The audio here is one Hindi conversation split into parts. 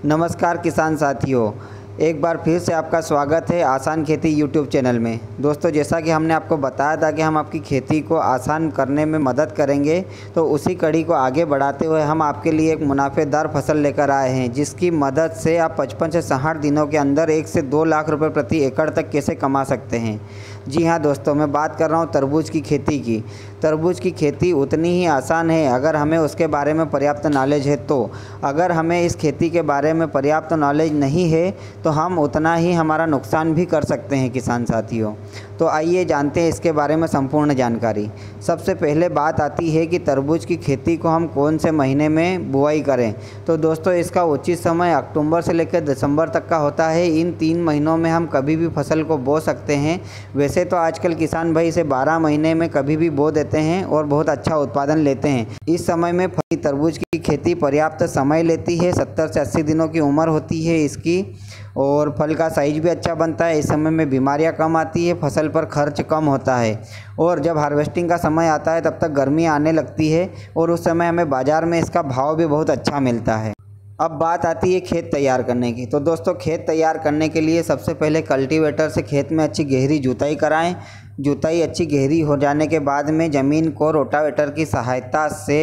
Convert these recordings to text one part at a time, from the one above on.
नमस्कार किसान साथियों, एक बार फिर से आपका स्वागत है आसान खेती यूट्यूब चैनल में। दोस्तों, जैसा कि हमने आपको बताया था कि हम आपकी खेती को आसान करने में मदद करेंगे, तो उसी कड़ी को आगे बढ़ाते हुए हम आपके लिए एक मुनाफेदार फसल लेकर आए हैं, जिसकी मदद से आप 55 से 60 दिनों के अंदर 1 से 2 लाख रुपए प्रति एकड़ तक कैसे कमा सकते हैं। जी हाँ दोस्तों, मैं बात कर रहा हूँ तरबूज की खेती की। तरबूज की खेती उतनी ही आसान है अगर हमें उसके बारे में पर्याप्त नॉलेज है तो। अगर हमें इस खेती के बारे में पर्याप्त नॉलेज नहीं है तो हम उतना ही हमारा नुकसान भी कर सकते हैं किसान साथियों। तो आइए जानते हैं इसके बारे में संपूर्ण जानकारी। सबसे पहले बात आती है कि तरबूज की खेती को हम कौन से महीने में बुआई करें। तो दोस्तों, इसका उचित समय अक्टूबर से लेकर दिसंबर तक का होता है। इन 3 महीनों में हम कभी भी फसल को बो सकते हैं। वैसे तो आजकल किसान भाई इसे 12 महीने में कभी भी बो देते हैं और बहुत अच्छा उत्पादन लेते हैं। इस समय में फली तरबूज की खेती पर्याप्त समय लेती है। 70 से 80 दिनों की उम्र होती है इसकी, और फल का साइज भी अच्छा बनता है। इस समय में बीमारियां कम आती है, फसल पर खर्च कम होता है, और जब हार्वेस्टिंग का समय आता है तब तक गर्मी आने लगती है और उस समय हमें बाज़ार में इसका भाव भी बहुत अच्छा मिलता है। अब बात आती है खेत तैयार करने की। तो दोस्तों, खेत तैयार करने के लिए सबसे पहले कल्टीवेटर से खेत में अच्छी गहरी जुताई कराएं। जुताई अच्छी गहरी हो जाने के बाद में ज़मीन को रोटावेटर की सहायता से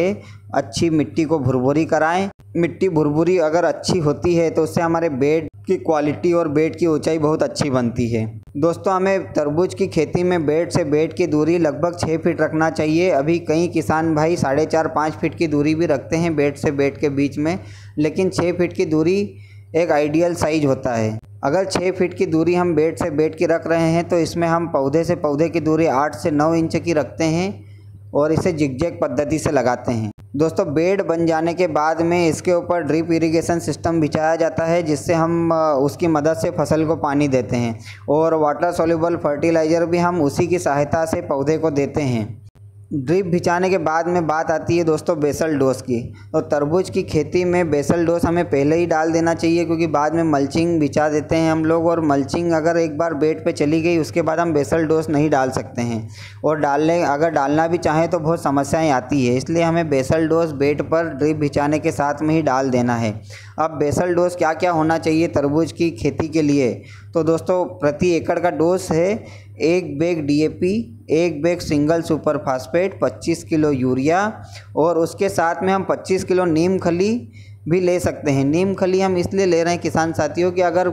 अच्छी मिट्टी को भुरभुरी कराएं। मिट्टी भुरभुरी अगर अच्छी होती है तो उससे हमारे बेड की क्वालिटी और बेड की ऊंचाई बहुत अच्छी बनती है। दोस्तों, हमें तरबूज की खेती में बेड से बेड की दूरी लगभग 6 फीट रखना चाहिए। अभी कई किसान भाई 4.5-5 फीट की दूरी भी रखते हैं बेड से बेड के बीच में, लेकिन 6 फीट की दूरी एक आइडियल साइज होता है। अगर 6 फीट की दूरी हम बेड से बेड की रख रहे हैं तो इसमें हम पौधे से पौधे की दूरी 8 से 9 इंच की रखते हैं और इसे जिगजैग पद्धति से लगाते हैं। दोस्तों, बेड बन जाने के बाद में इसके ऊपर ड्रिप इरिगेशन सिस्टम बिछाया जाता है, जिससे हम उसकी मदद से फसल को पानी देते हैं, और वाटर सोल्यूबल फर्टिलाइज़र भी हम उसी की सहायता से पौधे को देते हैं। ड्रिप बिछाने के बाद में बात आती है दोस्तों बेसल डोज की। तो तरबूज की खेती में बेसल डोज हमें पहले ही डाल देना चाहिए, क्योंकि बाद में मल्चिंग बिछा देते हैं हम लोग, और मल्चिंग अगर एक बार बेड पे चली गई उसके बाद हम बेसल डोज नहीं डाल सकते हैं, और अगर डालना भी चाहें तो बहुत समस्याएं आती है। इसलिए हमें बेसल डोज बेड पर ड्रिप बिछाने के साथ में ही डाल देना है। अब बेसल डोज क्या क्या होना चाहिए तरबूज की खेती के लिए। तो दोस्तों, प्रति एकड़ का डोज है 1 bag DAP, 1 bag single super phosphate, 25 kilo urea, और उसके साथ में हम 25 किलो नीम खली भी ले सकते हैं। नीम खली हम इसलिए ले रहे हैं किसान साथियों कि अगर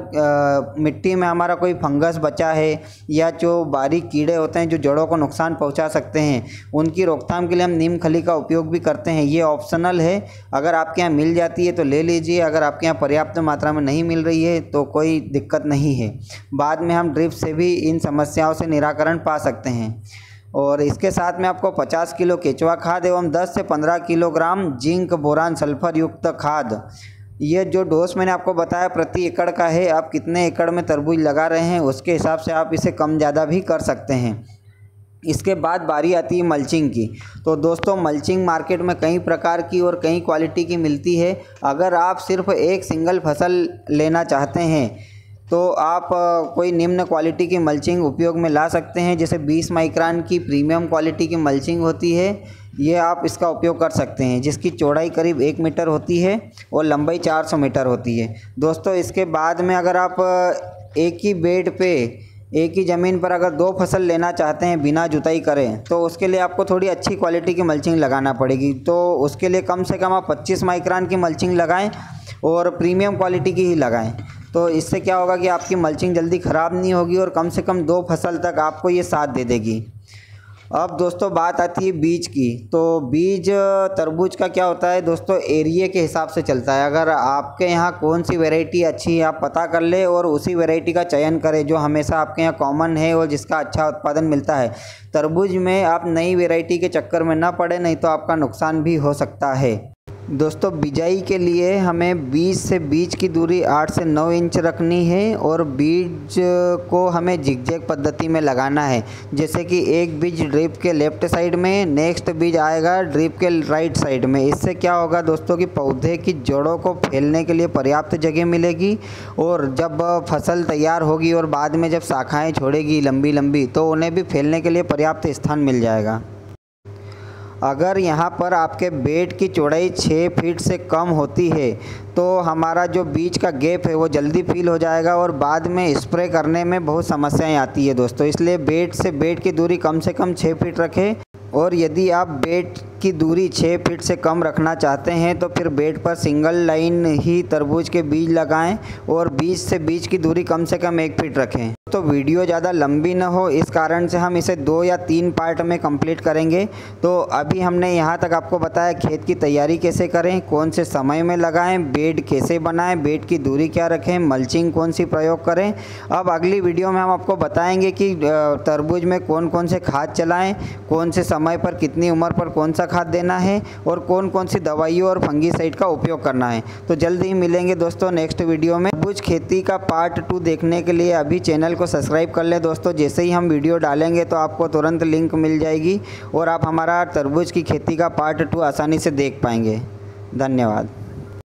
मिट्टी में हमारा कोई फंगस बचा है या जो बारीक कीड़े होते हैं जो जड़ों को नुकसान पहुंचा सकते हैं, उनकी रोकथाम के लिए हम नीम खली का उपयोग भी करते हैं। ये ऑप्शनल है, अगर आपके यहाँ मिल जाती है तो ले लीजिए। अगर आपके यहाँ पर्याप्त मात्रा में नहीं मिल रही है तो कोई दिक्कत नहीं है, बाद में हम ड्रिप से भी इन समस्याओं से निराकरण पा सकते हैं। और इसके साथ में आपको 50 किलो केचुआ खाद एवं 10 से 15 किलोग्राम जिंक बोरान सल्फर युक्त खाद, ये जो डोज मैंने आपको बताया प्रति एकड़ का है। आप कितने एकड़ में तरबूज लगा रहे हैं उसके हिसाब से आप इसे कम ज़्यादा भी कर सकते हैं। इसके बाद बारी आती है मल्चिंग की। तो दोस्तों, मल्चिंग मार्केट में कई प्रकार की और कई क्वालिटी की मिलती है। अगर आप सिर्फ एक सिंगल फसल लेना चाहते हैं तो आप कोई निम्न क्वालिटी की मल्चिंग उपयोग में ला सकते हैं, जैसे 20 माइक्रोन की प्रीमियम क्वालिटी की मल्चिंग होती है। ये आप इसका उपयोग कर सकते हैं, जिसकी चौड़ाई करीब 1 मीटर होती है और लंबाई 400 मीटर होती है। दोस्तों, इसके बाद में अगर आप एक ही बेड पे एक ही ज़मीन पर अगर 2 फसल लेना चाहते हैं बिना जुताई करें, तो उसके लिए आपको थोड़ी अच्छी क्वालिटी की मल्चिंग लगाना पड़ेगी। तो उसके लिए कम से कम आप 25 माइक्रोन की मल्चिंग लगाएं और प्रीमियम क्वालिटी की ही लगाएं। तो इससे क्या होगा कि आपकी मल्चिंग जल्दी ख़राब नहीं होगी और कम से कम 2 फसल तक आपको ये साथ दे देगी। अब दोस्तों, बात आती है बीज की। तो बीज तरबूज का क्या होता है दोस्तों, एरिया के हिसाब से चलता है। अगर आपके यहाँ कौन सी वैरायटी अच्छी है आप पता कर ले और उसी वैरायटी का चयन करें जो हमेशा आपके यहाँ कॉमन है और जिसका अच्छा उत्पादन मिलता है। तरबूज में आप नई वैरायटी के चक्कर में ना पड़े, नहीं तो आपका नुकसान भी हो सकता है। दोस्तों, बिजाई के लिए हमें बीज से बीज की दूरी 8 से 9 इंच रखनी है, और बीज को हमें जिगजैग पद्धति में लगाना है। जैसे कि एक बीज ड्रिप के लेफ्ट साइड में, नेक्स्ट बीज आएगा ड्रिप के राइट साइड में। इससे क्या होगा दोस्तों कि पौधे की जड़ों को फैलने के लिए पर्याप्त जगह मिलेगी, और जब फसल तैयार होगी और बाद में जब शाखाएँ छोड़ेगी लंबी लंबी, तो उन्हें भी फैलने के लिए पर्याप्त स्थान मिल जाएगा। अगर यहाँ पर आपके बेड की चौड़ाई 6 फीट से कम होती है तो हमारा जो बीच का गैप है वो जल्दी फिल हो जाएगा और बाद में स्प्रे करने में बहुत समस्याएं आती है दोस्तों। इसलिए बेड से बेड की दूरी कम से कम 6 फीट रखें। और यदि आप बेड की दूरी 6 फीट से कम रखना चाहते हैं तो फिर बेड पर सिंगल लाइन ही तरबूज के बीज लगाएं और बीज से बीज की दूरी कम से कम 1 फीट रखें। तो वीडियो ज़्यादा लंबी ना हो इस कारण से हम इसे 2 या 3 पार्ट में कंप्लीट करेंगे। तो अभी हमने यहाँ तक आपको बताया खेत की तैयारी कैसे करें, कौन से समय में लगाएं, बेड कैसे बनाएं, बेड की दूरी क्या रखें, मल्चिंग कौन सी प्रयोग करें। अब अगली वीडियो में हम आपको बताएंगे कि तरबूज में कौन कौन से खाद चलाएँ, कौन से समय पर कितनी उम्र पर कौन सा खाद देना है और कौन कौन सी दवाइयों और फंगीसाइड का उपयोग करना है। तो जल्द ही मिलेंगे दोस्तों नेक्स्ट वीडियो में। तरबूज खेती का पार्ट 2 देखने के लिए अभी चैनल को सब्सक्राइब कर लें दोस्तों। जैसे ही हम वीडियो डालेंगे तो आपको तुरंत लिंक मिल जाएगी और आप हमारा तरबूज की खेती का पार्ट 2 आसानी से देख पाएंगे। धन्यवाद।